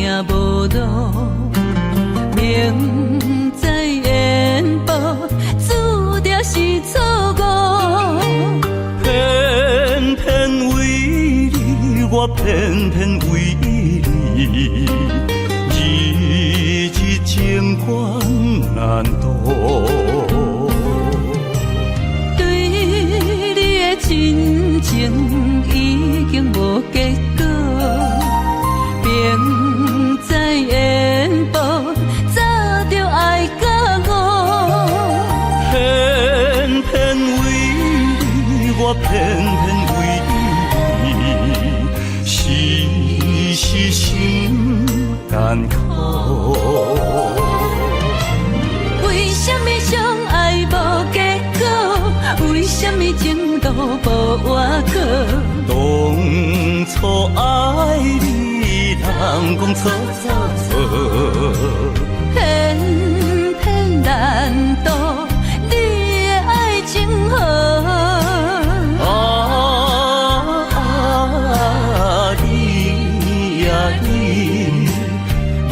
行无路，明知缘报，注定是错误。偏偏为你，我偏偏为你，日日情关难渡。对你的真情已经无结果，明知缘报，早就爱甲我。偏偏为你，我偏偏为你，时时心艰苦。为什么相爱无结果？为什么情路无外口？当初爱你，人讲错错错，偏偏难渡你的爱情河。你呀你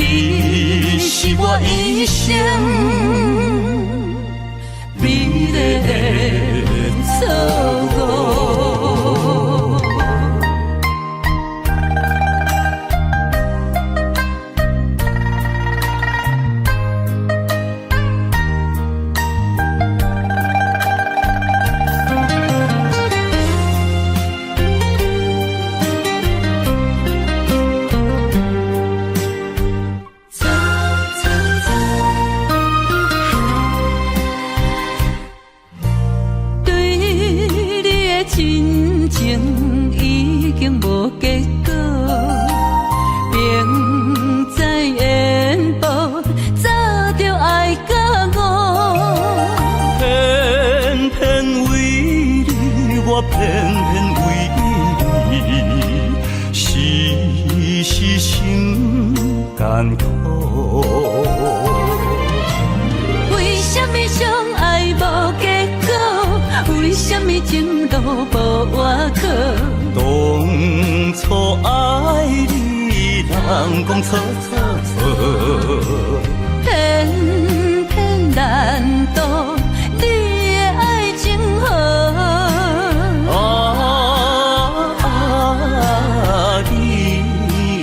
是我一生美丽的错误。真情已经无结果，明知缘报，早就爱甲我。偏偏为你，我偏偏为你，时时心艰苦。为什么相爱无结果？为什么情路无外口？当初爱你，人讲错错错，偏偏难渡你的爱情河。你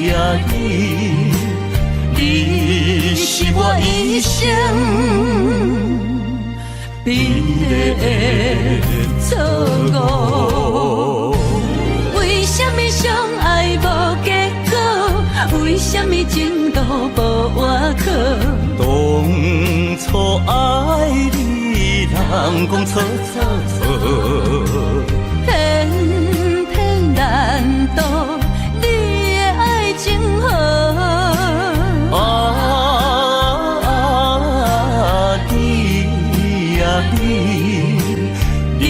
呀你是我一生美丽的错误。为什么相爱无结果？为什么情路无外口？当初爱你，人讲错错错，偏偏难渡你的爱情河。你呀你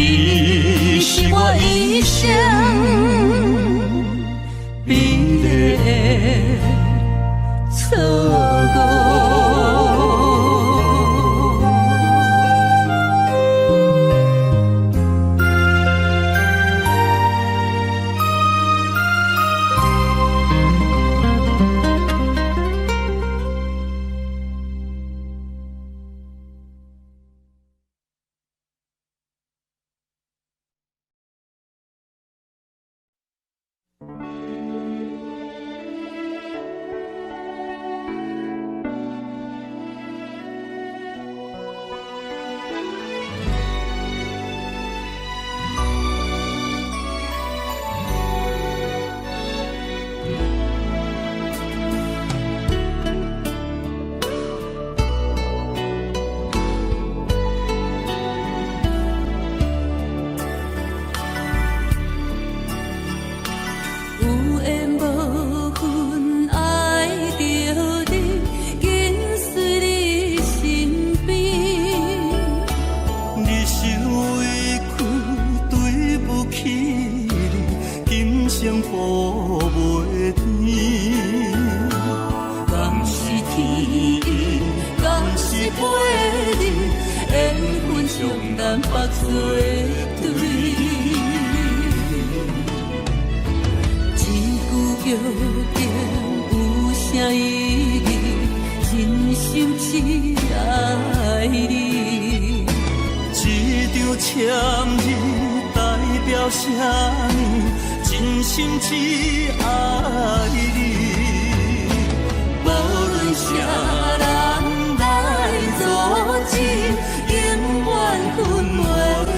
是我一生美丽的错误。南北作对，真久约定有声啥意义？真心只爱你。这张签字代表啥呢？真心只爱你。无论啥人来阻止，永远分袂开。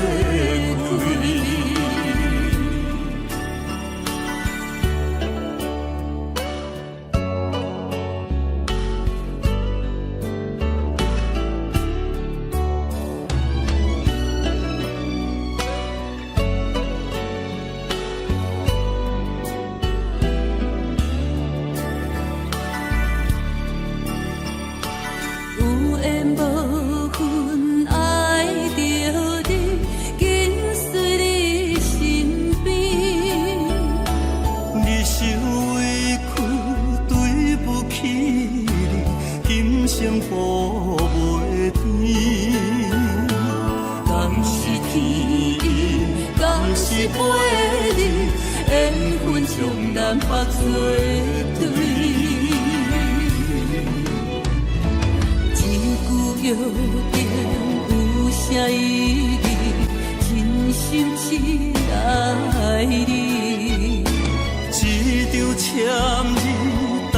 咱白做对，一句约定有啥意义？真心只爱你。这张签字代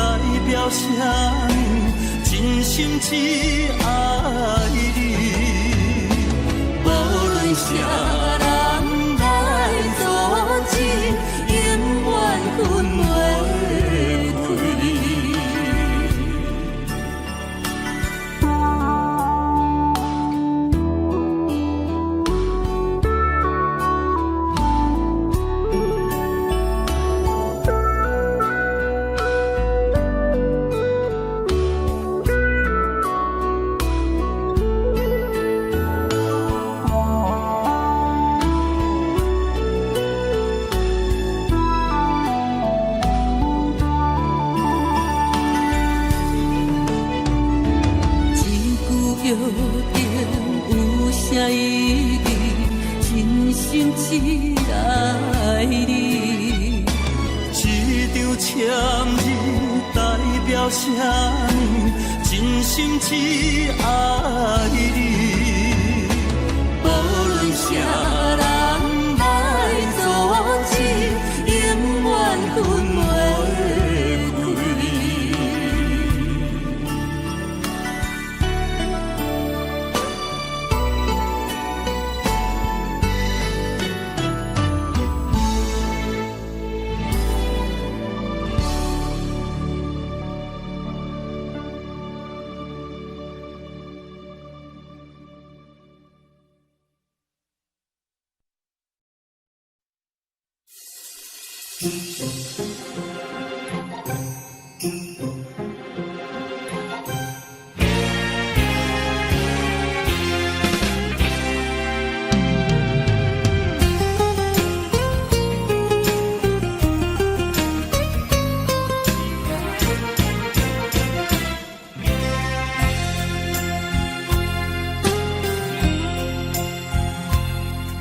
表啥呢？真心只爱你。无论啥人来阻止，永远分袂开。约定有啥意义？真心只爱你。这张签字代表啥呢？真心只爱你。无论啥人来阻止，永远分袂开。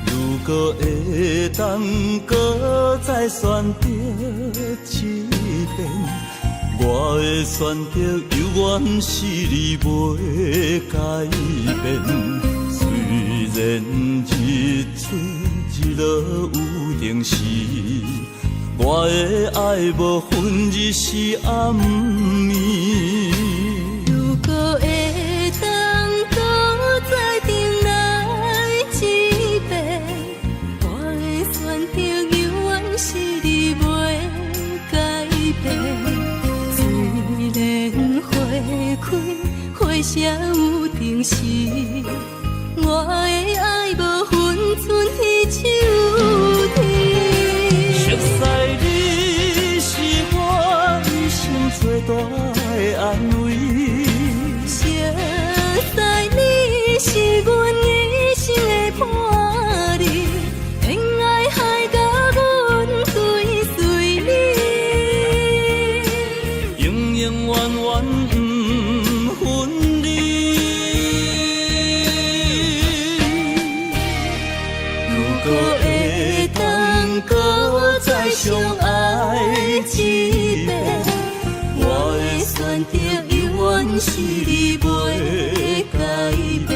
如果会当搁再选择一遍，我会选择永远是你袂改变。虽然日出日落有定时，我的爱无分日是暗暝。如果会当搁再重来一遍，我会选择永远是你袂改变。虽然花开花谢有定时，我的爱无分春天秋天。熟悉你是我一生最大的安慰，熟悉你是阮一生的伴侣，恋爱海甲阮追随你，永永远远不分离。如果会当搁再相爱一遍，我会选选择永远是你袂改变。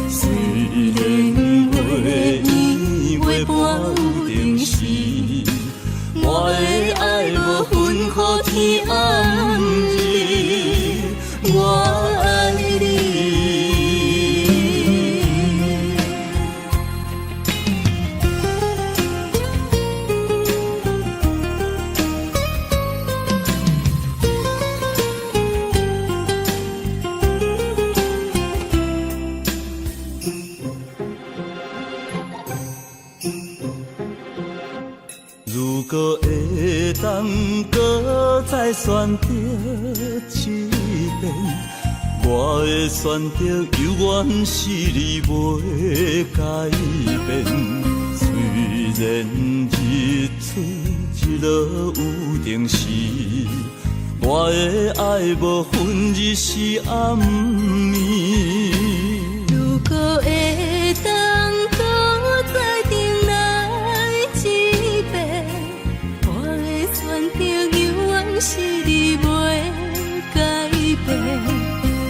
虽然月圆月半有定时，我的爱无分予天暗日，我爱你。如果会当搁再选择一遍，我会选择永远是你袂改变。虽然日出日落有定时，我的爱无分日是暗暝。如果会当搁再重来一遍，我会选择永远是你袂改变。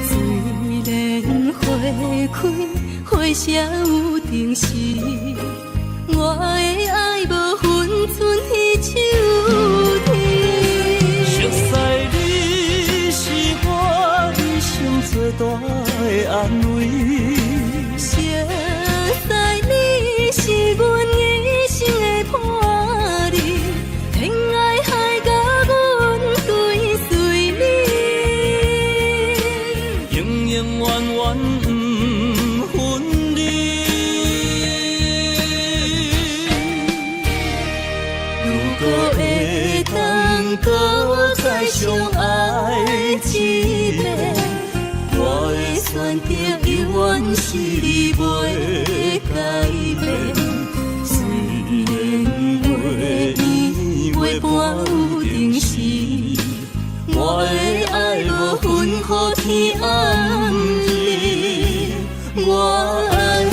虽然花开花谢有定时，我的爱无分春天秋天。熟悉你是我一生最大的安慰，熟悉你是阮一生的伴侣，天涯海角阮追随你，永永远远不分离。如果会当搁再相爱一遍，我会选择永远是你袂改变。虽然月圆月半有定时，我的爱无分予天暗日，我爱你。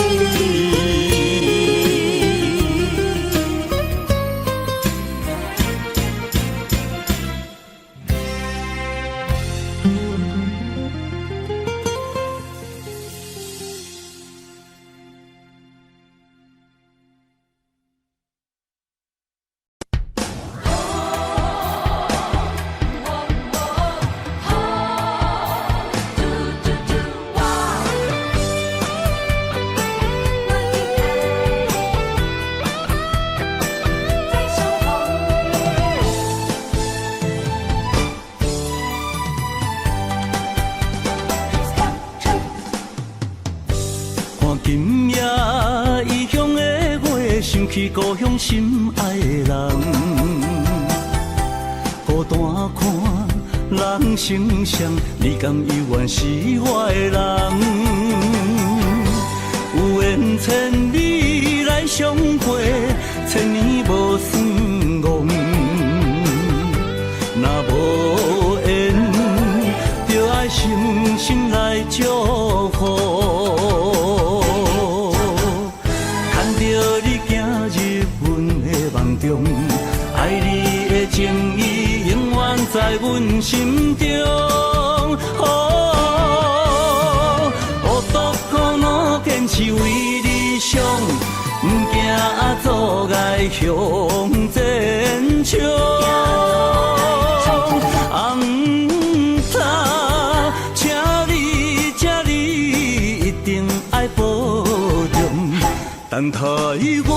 今夜异乡的月，想起故乡心爱的人，孤单看人生相，你甘犹原是我的人？有缘千里来相会，千年无算忘。若无缘，就爱诚心来祝福。爱你的情意永远在阮心中。孤独苦恼坚持为理想，不惊阻碍向前冲。红塔，请你一定爱保重，等待我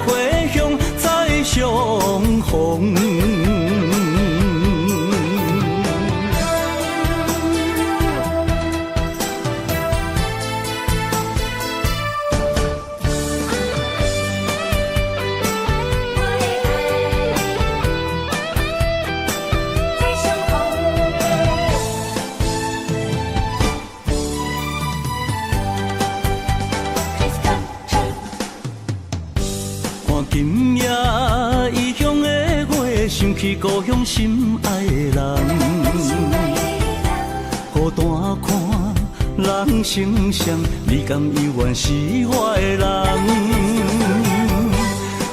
回乡再相逢。今夜异乡的月，想起故乡心爱的人，孤单看人生相，你甘犹原是我的人？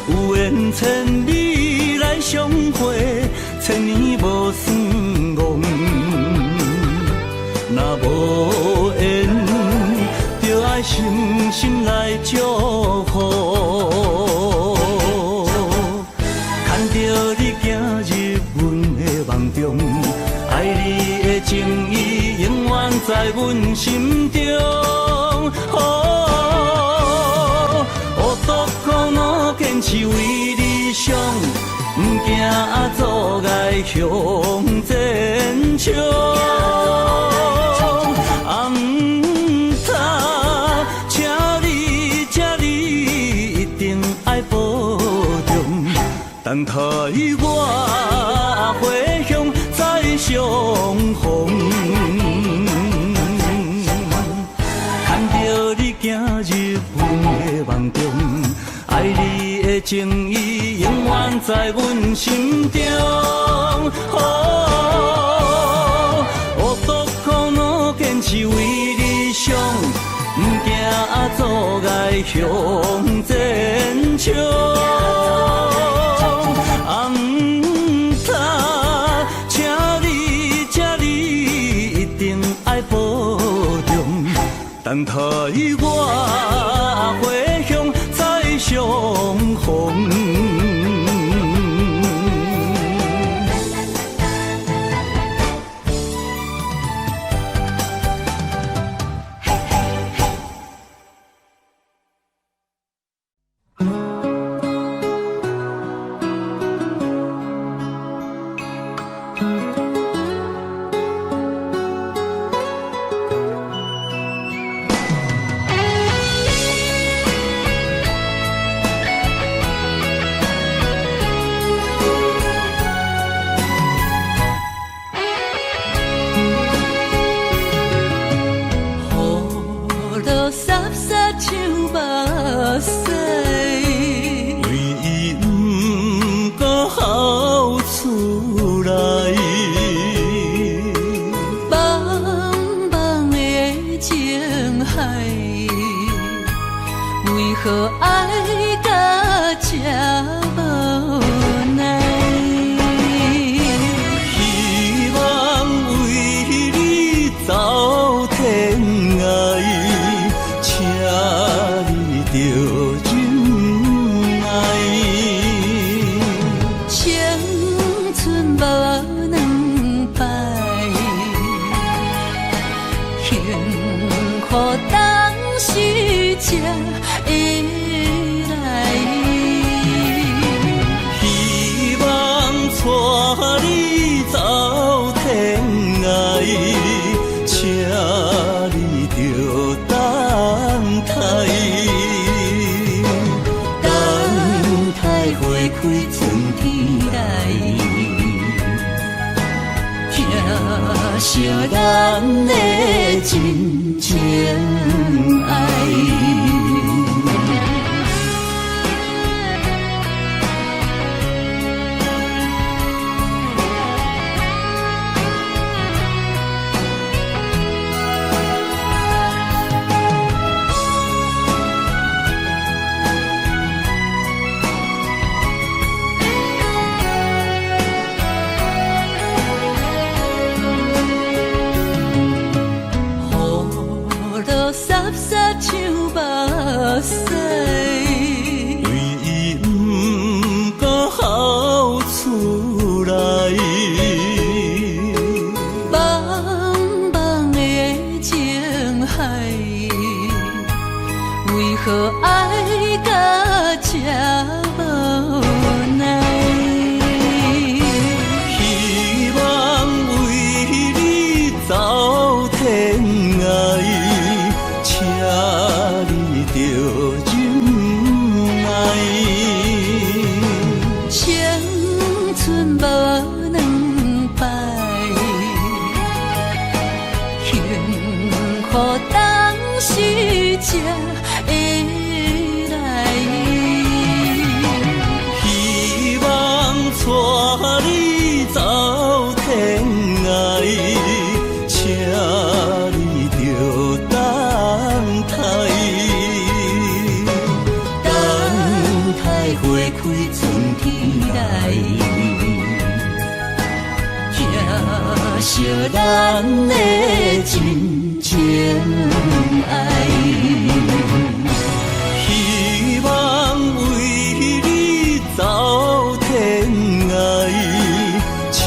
有缘千里来相会，千年无算忘。是为理想，不惊阻碍向前冲。啊，唔通，请你，一定爱保重，等待我回乡再相逢。看到你行入阮的梦中，爱你的情意永远在阮心中。有多苦恼，坚持为理想，不惊阻碍向前冲。啊，唔通，请你，一定爱保重，等待我回乡再相逢。可爱到这无奈，希望为你走天涯，请你着忍耐。青春无两摆，幸福当时才会来。希望带你走天涯，请你着等待，等待花开春天来，疼惜咱的真情爱。像目屎，为伊不敢哭出来，茫茫的情海，为何爱到这无奈？希望为你走天涯，请你着忍耐。青春无两摆，幸福当时才会来。希望带你走天涯，请你着等待，花开春天来，疼惜咱的真情爱。希望为你走天涯，请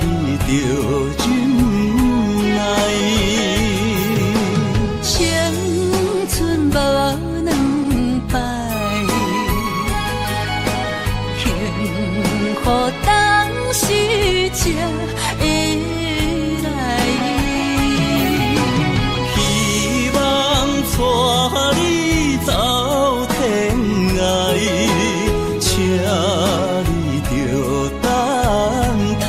你着忍耐。青春无两摆，会来。希望带你走天涯，请你着等待，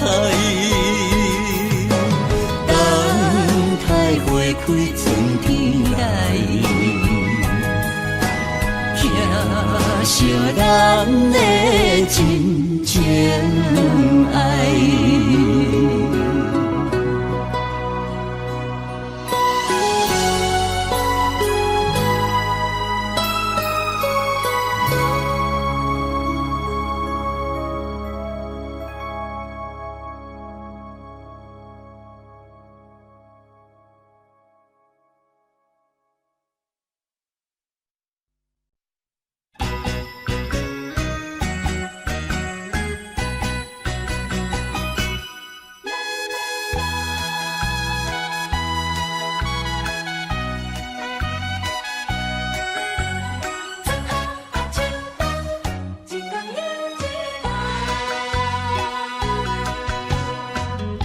等待花开春天来，疼惜咱的真情爱。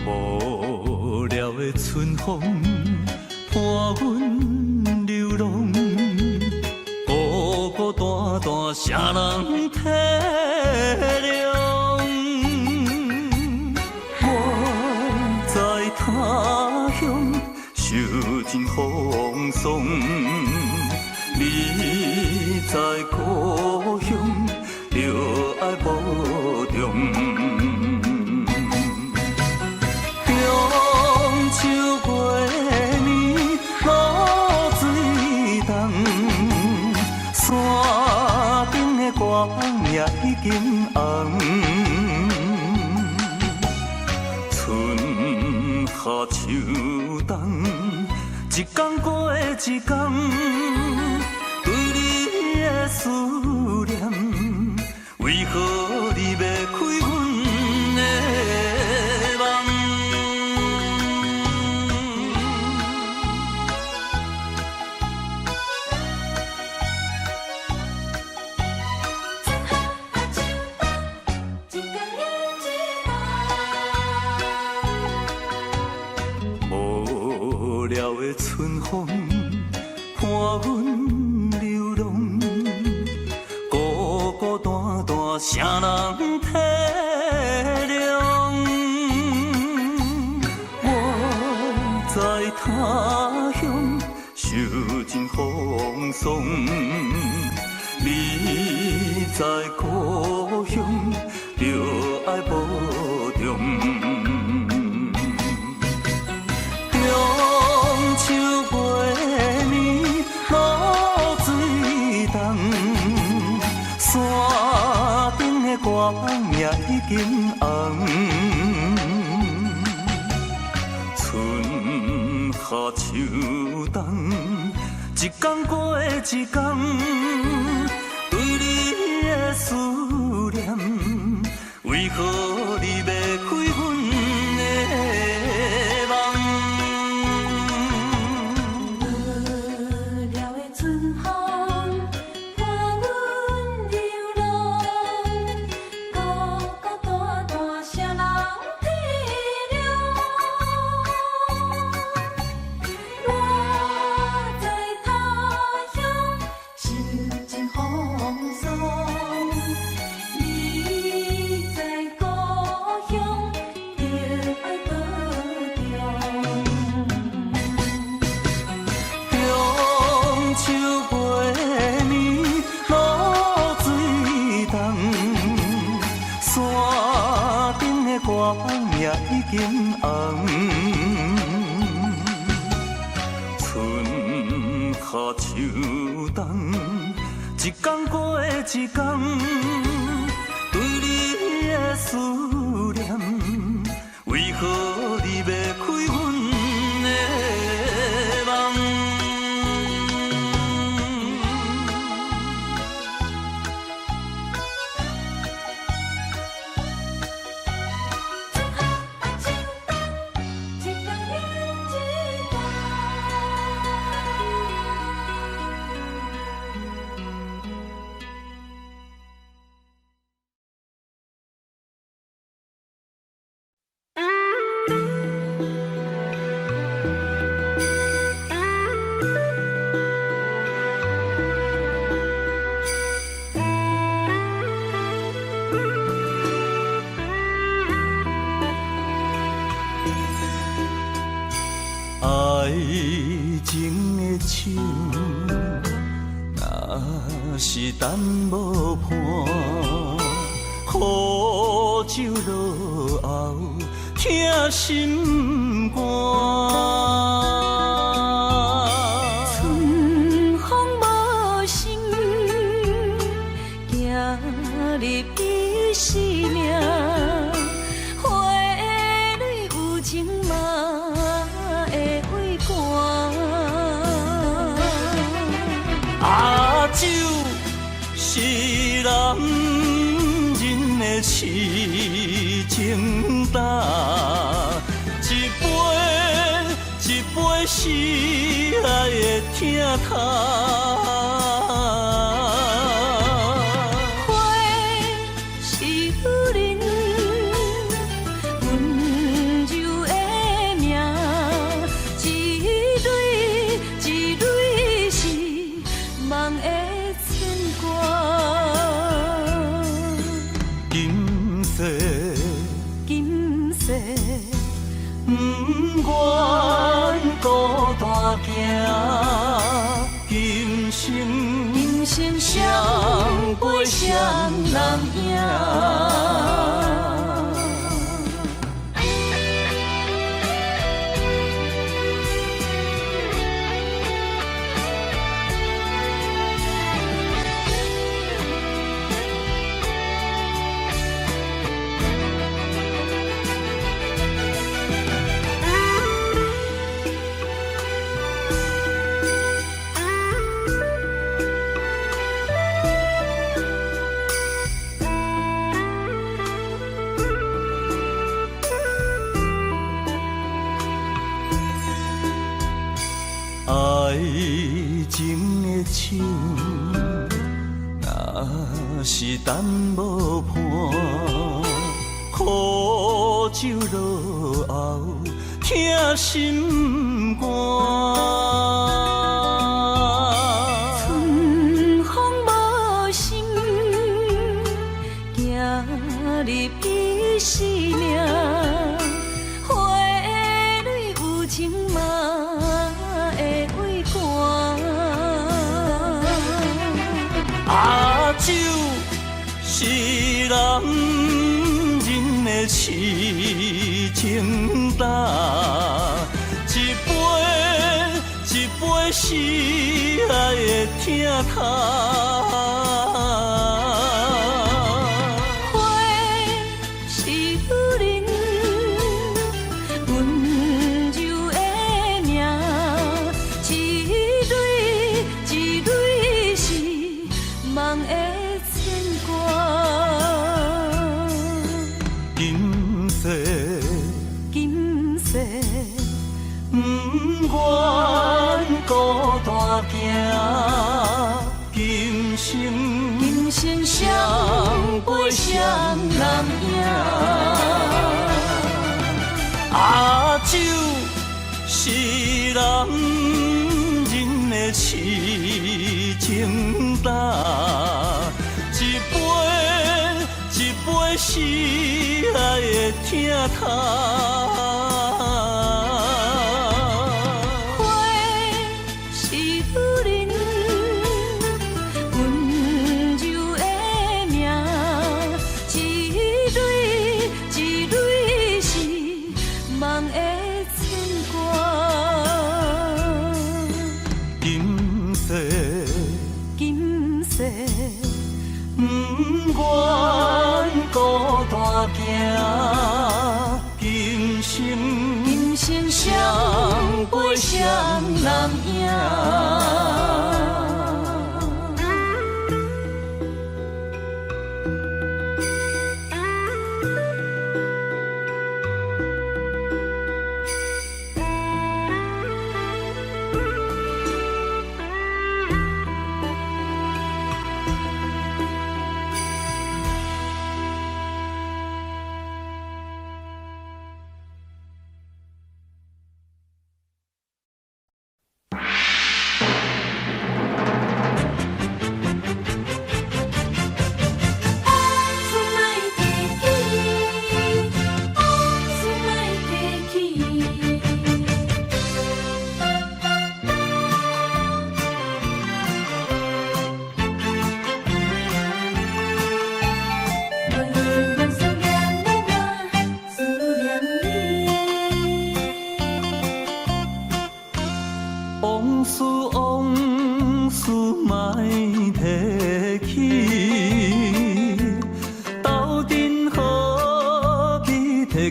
无聊的春风伴阮流浪，孤孤单单啥人体谅？我在他乡受尽风霜，你在故乡着爱保重。中秋月暝露水重，山顶的月也已经红。春夏秋冬，一天过一天，对你的思念，为何你要开阮的梦？无聊的春风伴阮流浪，孤孤单单啥人体谅？我在他乡受尽风霜，你在故乡着爱保重。中秋月暝露水重，山顶的月也已经红。春夏秋冬，一天过一天，对你的思念，为何你要开阮的梦？也已经红，春夏秋冬，一天过一天，对你的思念，为何你要开阮的梦？是等无伴，苦酒落后，疼心肝。春风无心，行入伊生命。花蕊有情嘛会为寒。啊，酒是男人的痴情胆，一杯一杯是爱的疼痛。花是女人温柔的名，一蕊一蕊是梦的牵挂。今世今世不愿孤单行，今生今生双陪双人影。爱情的树，若是等无伴，苦酒落后，疼心肝。春风无心，行入伊生命。花蕊有情嘛会为寒。啊，酒是男人的痴情胆，一杯一杯是爱的疼痛。花是女人温柔的名，一蕊一蕊是梦的牵挂。今世今世不愿孤单行，今生今生双陪双人影。啊，酒是男人的痴情胆，一杯一杯是爱的疼痛。花是女人温柔的名，一蕊一蕊是梦的牵挂。今世今世不愿孤单行，今生今生双陪双人影。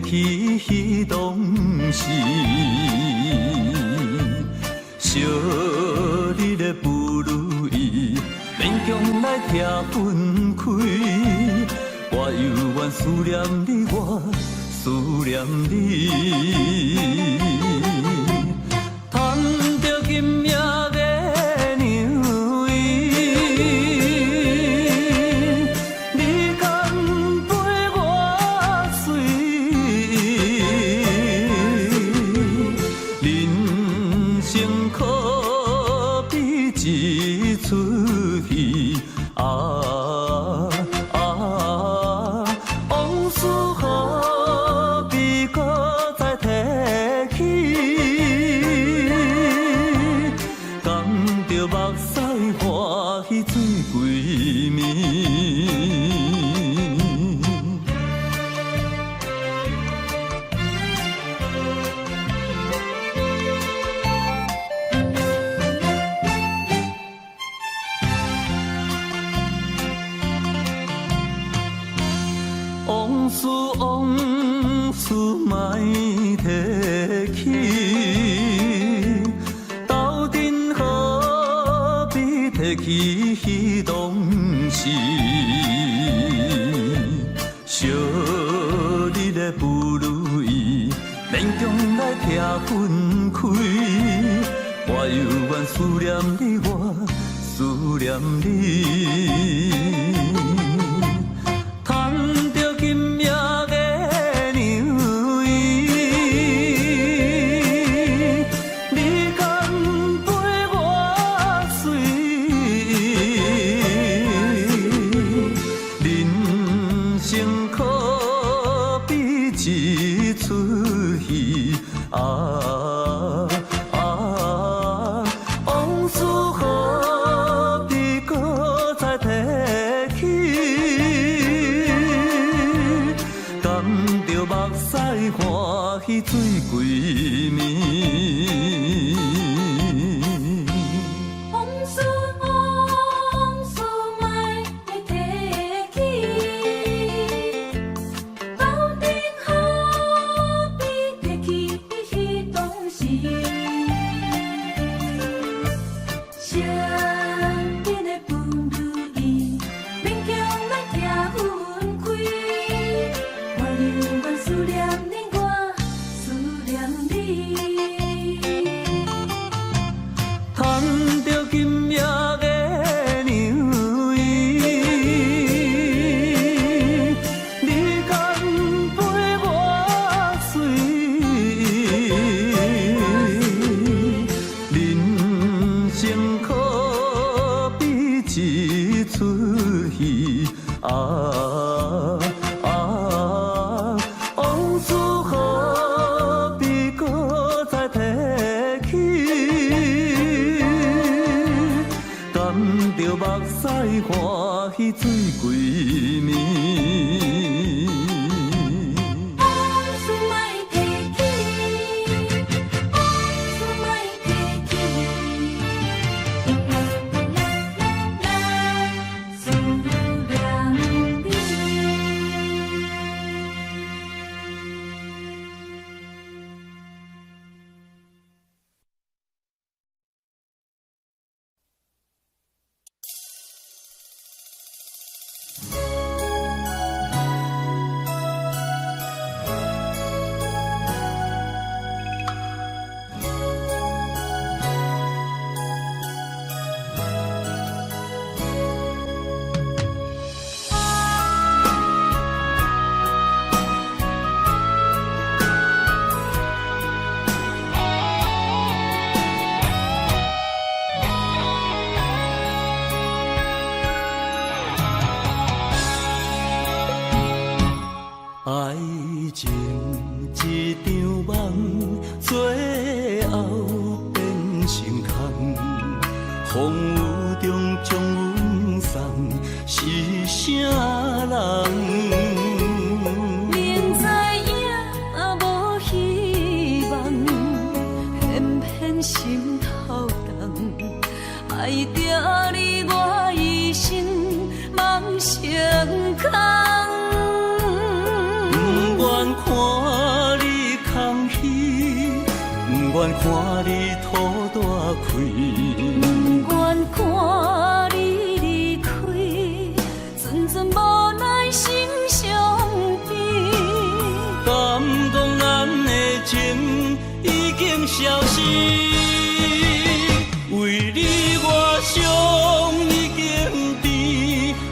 起彼当时，小日的不如意，勉强来拆分开。我犹原思念你，我思念你。赚着今夜的娘衣，你敢陪我睡？人生可比一出戏啊！往事何必搁再提起？含着目屎欢喜醉归暝。往事往事莫提起，斗阵何必提起彼当时？小日的不如意，勉强来拆分开。我犹原思念你，我思念你。今夜的娘衣，你敢陪我睡？人生可比一出戏啊！往事何必搁再提起？含着目屎欢喜醉归暝。往事往事莫提起，斗阵何必提起彼当时？谁人的不如意，勉强来拆分开。我犹原思念你，我思念你。赚着今夜的娘衣，你敢陪我睡？人生可比一出戏啊！往事何必搁再提起？含着目屎欢喜醉归暝。往事莫提起，往事莫提起。思念你。愿看你土大开，不愿看你离开，阵阵无奈心伤悲。感动咱的情已经消失，为你我伤已经甜，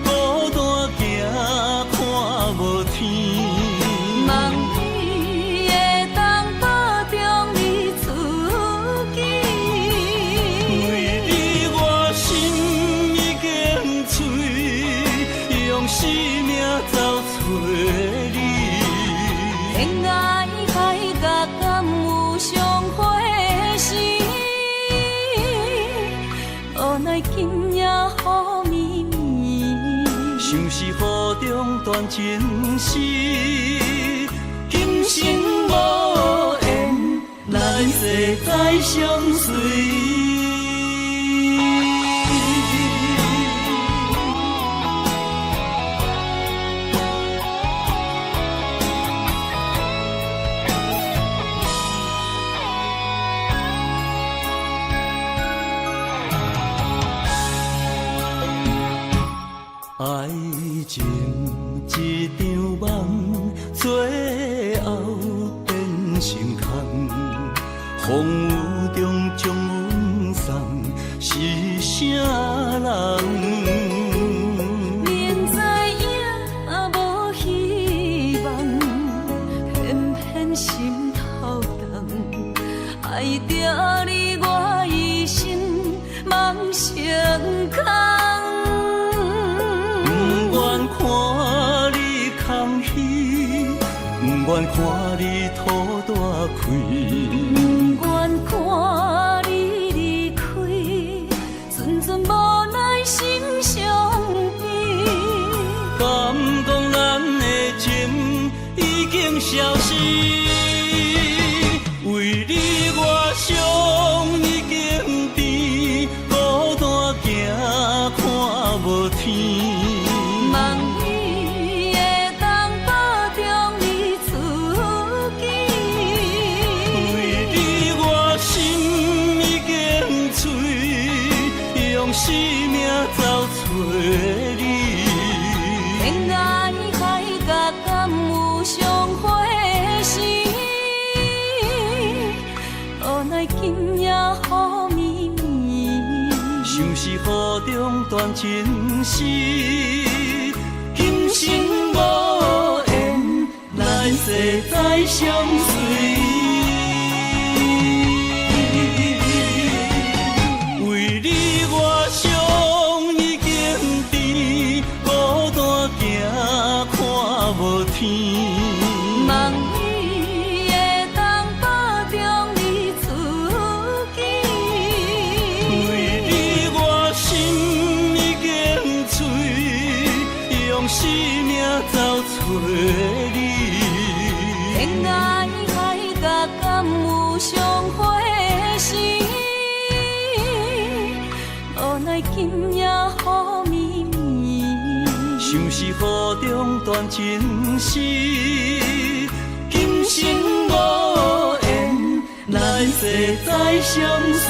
孤单行看无天。望你会当保重你自己，为你我心已经碎，用生命走找你。恋爱海角敢有相会时？无奈今夜雨绵绵，像是雨中断情丝，今生无缘，来世再相随。爱情一场梦，最后变成空。风雨中将阮送，是啥人？明知影无希望，偏偏心头重。爱着你，我一生梦成空。不愿看你土大开，不愿看你离开，阵阵无奈心伤悲。感动咱的情已经消失，为你我伤已经甜，孤单行看无天。生命走找你，恋爱海角敢有相会时？无奈今夜雨绵绵，像是雨中断情丝，今生无缘，来世再相随。望你会当保重你自己，为你我心已经碎，用生命走找你。恋爱海角敢有相会时？无奈今夜雨绵绵，像是雨中断情丝，今生无缘，来世再相随。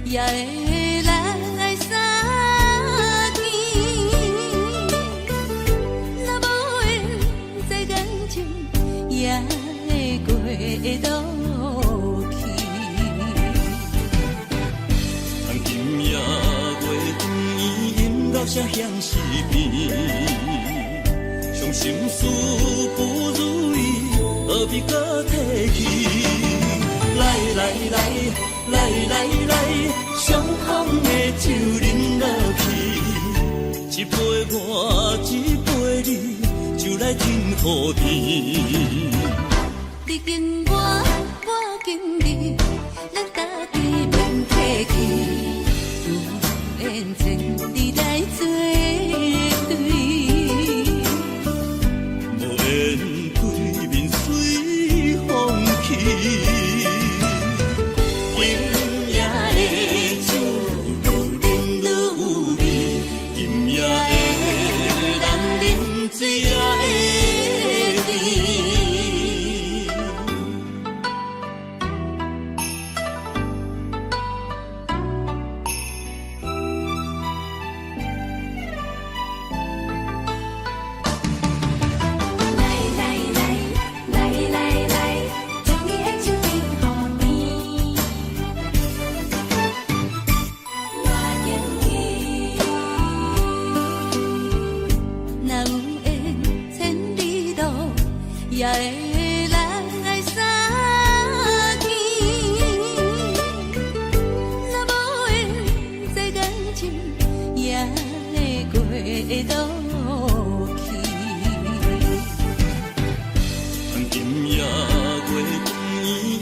也会来相见，若无缘这感情也会过渡去。当今夜月光，因老声响是变。心事不如意，何必搁提起？来来来来来来，相逢的酒饮落去，一杯我，一杯你，就来敬雨天。你敬我，我敬你，咱家己免客气，有缘千里来作对。无缘对面随风去。也会来相见，若无缘这感情，也会过渡去。今夜月光，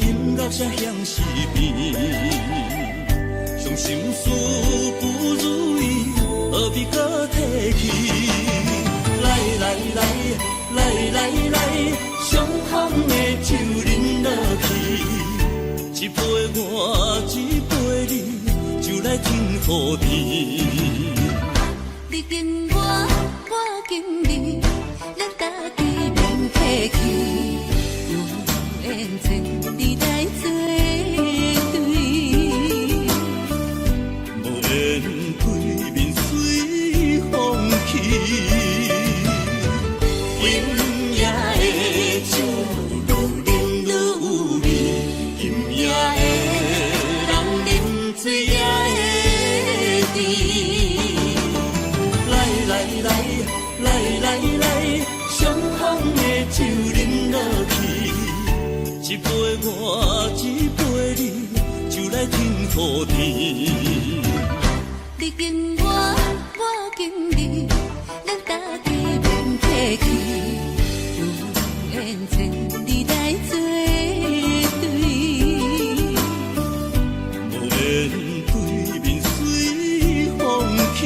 音乐声响时边，伤心事不如意，何必搁提起？来来来来来来，相逢的酒饮落去，一杯我，一杯你，就来敬雨天。你敬我，我敬你，咱家己免客气，有缘千里来作对。无缘对面随风去。酒饮落去，一杯我，一杯你，就来敬雨天。你敬我，我敬你，咱家己免客气，有缘千里来作对。无缘对面随风去。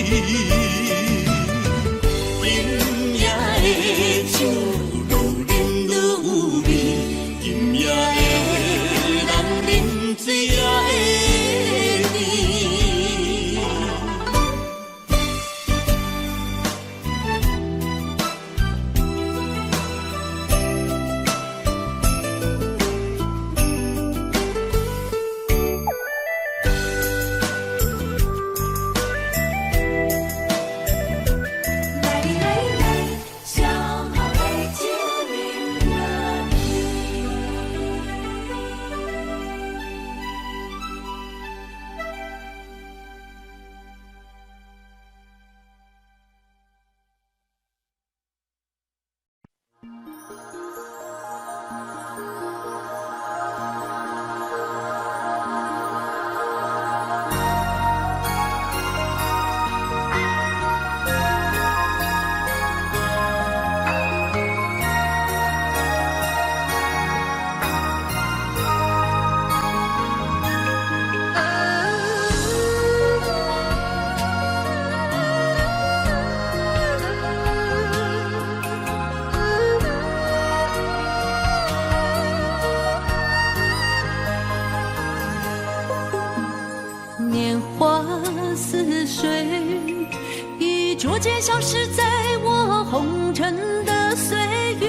逐渐消失在我红尘的岁月，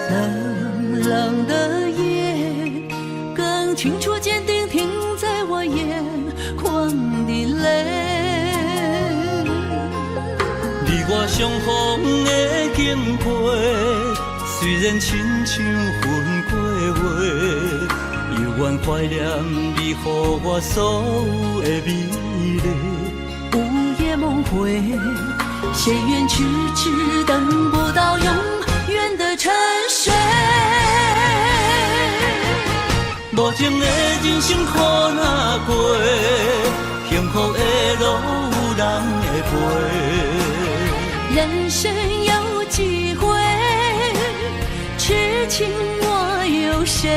冷冷的夜，更清楚坚定停在我眼眶的泪。你我相逢的敬佩，虽然亲像分过话，犹原怀念你予我所有的美丽。午夜梦回，谁愿痴痴等不到永远的沉睡？无情的人生苦若过，幸福的路有人会陪。人生有几回，痴情我有谁？